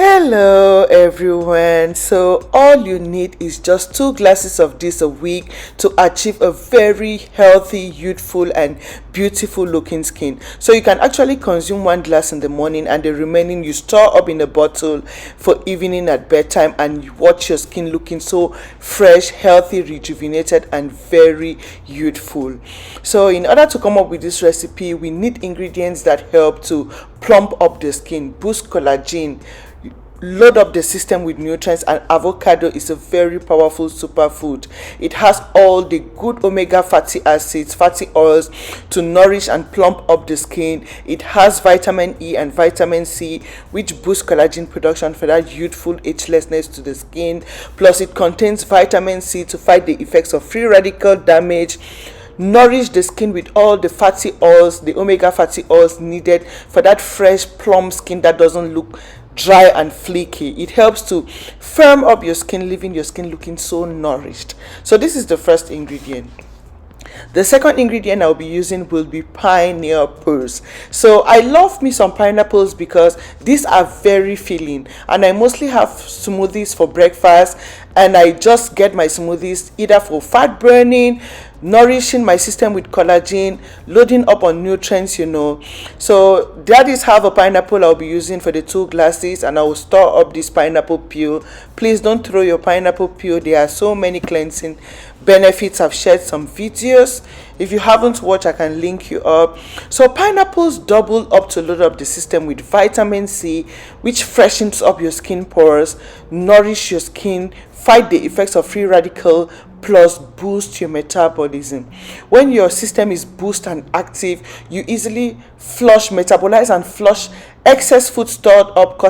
Hello everyone. So all you need is just 2 glasses of this a week to achieve a very healthy, youthful and beautiful looking skin. So you can actually consume 1 glass in the morning and the remaining you store up in a bottle for evening at bedtime, and you watch your skin looking so fresh, healthy, rejuvenated and very youthful. So in order to come up with this recipe, we need ingredients that help to plump up the skin, boost collagen, load up the system with nutrients, and avocado is a very powerful superfood. It has all the good omega fatty acids, fatty oils to nourish and plump up the skin. It has vitamin E and vitamin C, which boost collagen production for that youthful agelessness to the skin. Plus it contains vitamin C to fight the effects of free radical damage, nourish the skin with all the fatty oils, the omega fatty oils needed for that fresh plump skin that doesn't look dry and flaky. It helps to firm up your skin, leaving your skin looking so nourished. So this is the first ingredient. The second ingredient I'll be using will be pineapples. So I love me some pineapples because these are very filling, and I mostly have smoothies for breakfast, and I just get my smoothies either for fat burning, nourishing my system with collagen, loading up on nutrients. So that is half a pineapple I'll be using for the 2 glasses, and I will store up this pineapple peel. Please don't throw your pineapple peel. There are so many cleansing benefits. I've shared some videos. If you haven't watched, I can link you up. So pineapples double up to load up the system with vitamin C, which freshens up your skin pores, nourish your skin, fight the effects of free radical, plus boost your metabolism. When your system is boosted and active, you easily metabolize and flush excess food stored up,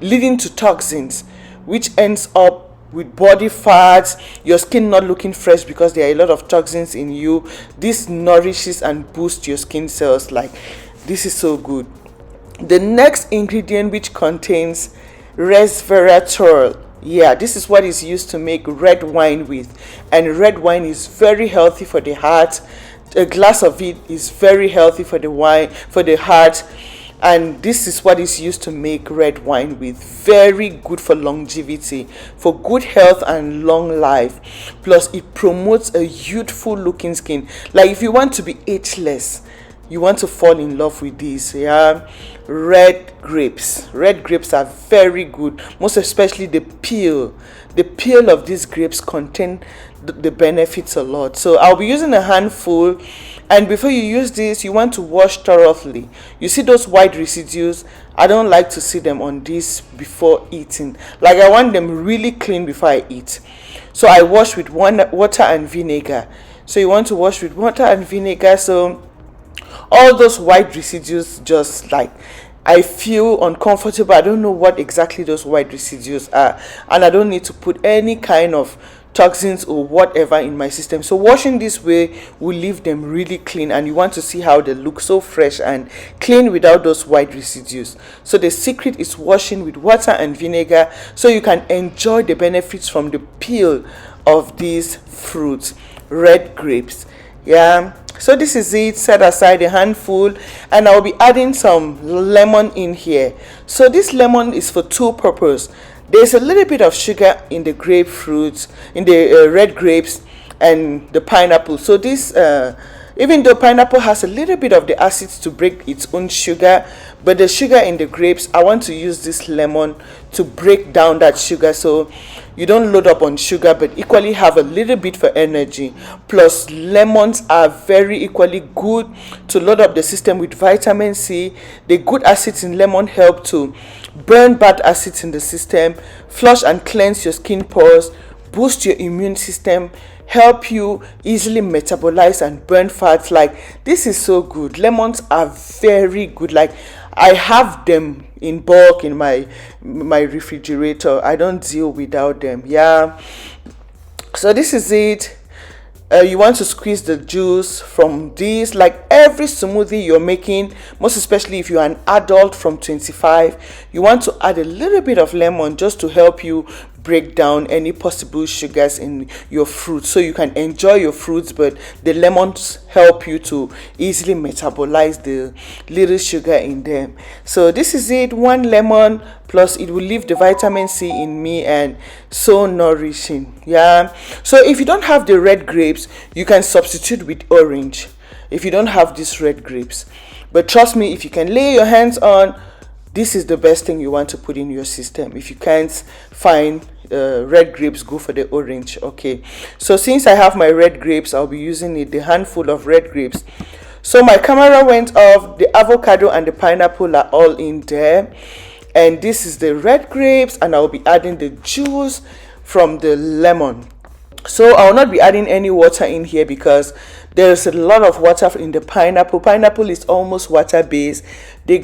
leading to toxins, which ends up with body fats, your skin not looking fresh because there are a lot of toxins in you. This nourishes and boosts your skin cells. Like, this is so good. The next ingredient, which contains resveratrol. Yeah, this is what is used to make red wine with, and red wine is very healthy for the heart. A glass of it is very healthy for the heart, and this is what is used to make red wine with. Very good for longevity, for good health and long life. Plus it promotes a youthful looking skin. Like, if you want to be ageless, you want to fall in love with this. Red grapes are very good, most especially the peel of these grapes contain the benefits a lot. So I'll be using a handful, and before you use this, you want to wash thoroughly. You see those white residues? I don't like to see them on this before eating. Like, I want them really clean before I eat. So I wash with water and vinegar. So you want to wash with water and vinegar, so all those white residues, just like, I feel uncomfortable. I don't know what exactly those white residues are, and I don't need to put any kind of toxins or whatever in my system. So washing this way will leave them really clean, and you want to see how they look so fresh and clean without those white residues. So the secret is washing with water and vinegar, so you can enjoy the benefits from the peel of these fruits, red grapes. So this is it. Set aside a handful, and I'll be adding some lemon in here. So this lemon is for two purposes. There's a little bit of sugar in the grapefruits, in the red grapes and the pineapple. So this even though pineapple has a little bit of the acids to break its own sugar, but the sugar in the grapes, I want to use this lemon to break down that sugar, so you don't load up on sugar but equally have a little bit for energy. Plus lemons are very equally good to load up the system with vitamin C. The good acids in lemon help to burn bad acids in the system, flush and cleanse your skin pores, boost your immune system, help you easily metabolize and burn fats. Like, this is so good. Lemons are very good. Like, I have them in bulk in my refrigerator. I don't deal without them. So this is it. You want to squeeze the juice from this, like every smoothie you're making, most especially if you're an adult from 25. You want to add a little bit of lemon just to help you break down any possible sugars in your fruit, so you can enjoy your fruits, but the lemons help you to easily metabolize the little sugar in them. So this is it, one lemon, plus it will leave the vitamin C in me, and so nourishing. Yeah, so if you don't have the red grapes, you can substitute with orange if you don't have these red grapes. But trust me, if you can lay your hands on, this is the best thing you want to put in your system. If you can't find red grapes, go for the orange. Okay, so since I have my red grapes, I'll be using it, the handful of red grapes. So my camera went off, the avocado and the pineapple are all in there, and this is the red grapes, and I'll be adding the juice from the lemon. So I will not be adding any water in here because there's a lot of water in the pineapple. Pineapple is almost water based. The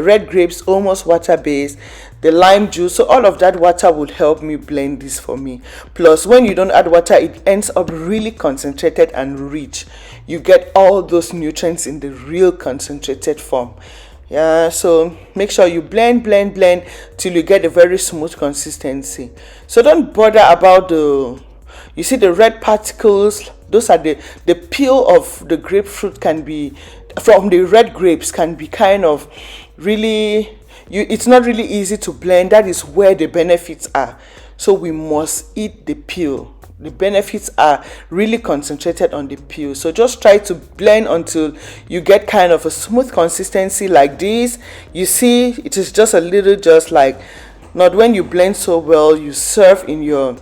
red grapes almost water based. The lime juice, so all of that water would help me blend this for me. Plus, when you don't add water, it ends up really concentrated and rich. You get all those nutrients in the real concentrated form. Yeah, so make sure you blend till you get a very smooth consistency. So don't bother about you see the red particles. Those are the peel of the grapefruit, can be from the red grapes, can be kind of really, it's not really easy to blend. That is where the benefits are. So we must eat the peel. The benefits are really concentrated on the peel. So just try to blend until you get kind of a smooth consistency like this. You see, it is just a little, just like, not when you blend so well, you serve in your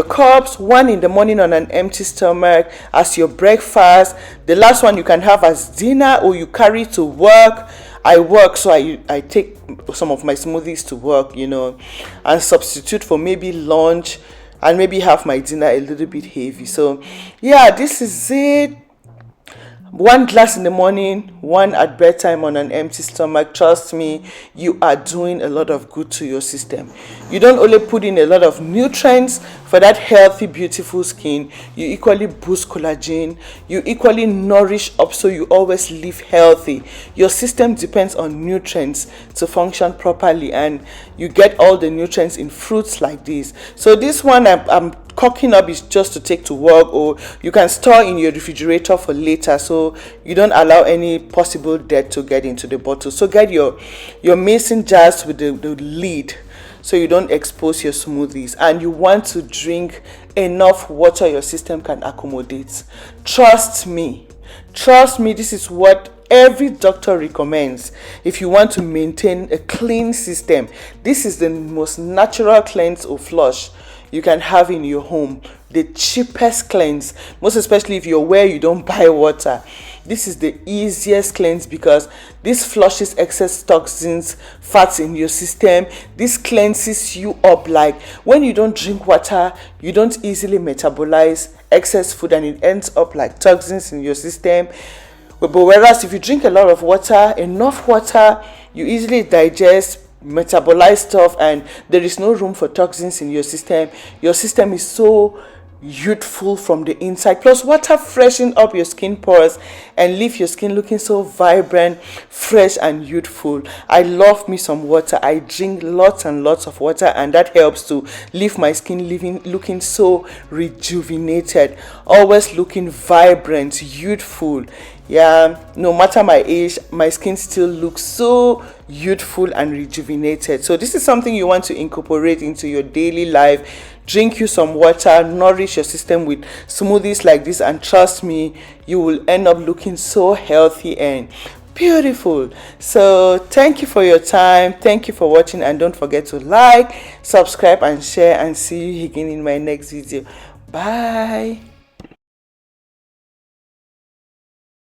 cups, one in the morning on an empty stomach as your breakfast, the last one you can have as dinner, or you carry to work. I work, so I take some of my smoothies to work, and substitute for maybe lunch, and maybe have my dinner a little bit heavy. So yeah, this is it. One glass in the morning, one at bedtime on an empty stomach. Trust me, you are doing a lot of good to your system. You don't only put in a lot of nutrients for that healthy, beautiful skin, you equally boost collagen, you equally nourish up, so you always live healthy. Your system depends on nutrients to function properly, and you get all the nutrients in fruits like this. So this one I'm cooking up is just to take to work, or you can store in your refrigerator for later, so you don't allow any possible dirt to get into the bottle. So get your mason jars with the lid, so you don't expose your smoothies, and you want to drink enough water your system can accommodate. Trust me, this is what every doctor recommends. If you want to maintain a clean system, this is the most natural cleanse or flush you can have in your home, the cheapest cleanse, most especially if you're where you don't buy water. This is the easiest cleanse because this flushes excess toxins, fats in your system. This cleanses you up. Like when you don't drink water, you don't easily metabolize excess food, and it ends up like toxins in your system. But whereas if you drink a lot of water, enough water, you easily digest, metabolize stuff, and there is no room for toxins in your system. Your system is so youthful from the inside. Plus, water freshen up your skin pores and leave your skin looking so vibrant, fresh, and youthful. I love me some water. I drink lots and lots of water, and that helps to leave my skin looking so rejuvenated, always looking vibrant, youthful. Yeah, no matter my age, my skin still looks so youthful and rejuvenated. So this is something you want to incorporate into your daily life. Drink you some water, nourish your system with smoothies like this, and trust me, you will end up looking so healthy and beautiful. So thank you for your time, thank you for watching, and don't forget to like, subscribe, and share, and see you again in my next video. Bye.